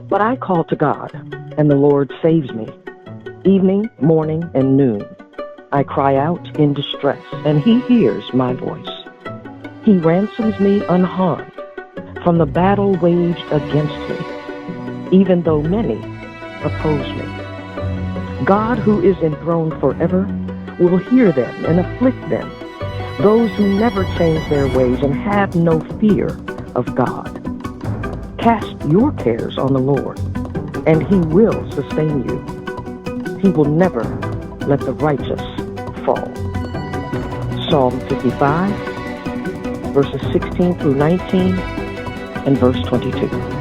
But I call to God, and the Lord saves me. Evening, morning, and noon, I cry out in distress, and he hears my voice. He ransoms me unharmed from the battle waged against me, even though many oppose me. God, who is enthroned forever, will hear them and afflict them, those who never change their ways and have no fear of God. Cast your cares on the Lord, and he will sustain you. He will never let the righteous fall. Psalm 55, verses 16 through 19, and verse 22.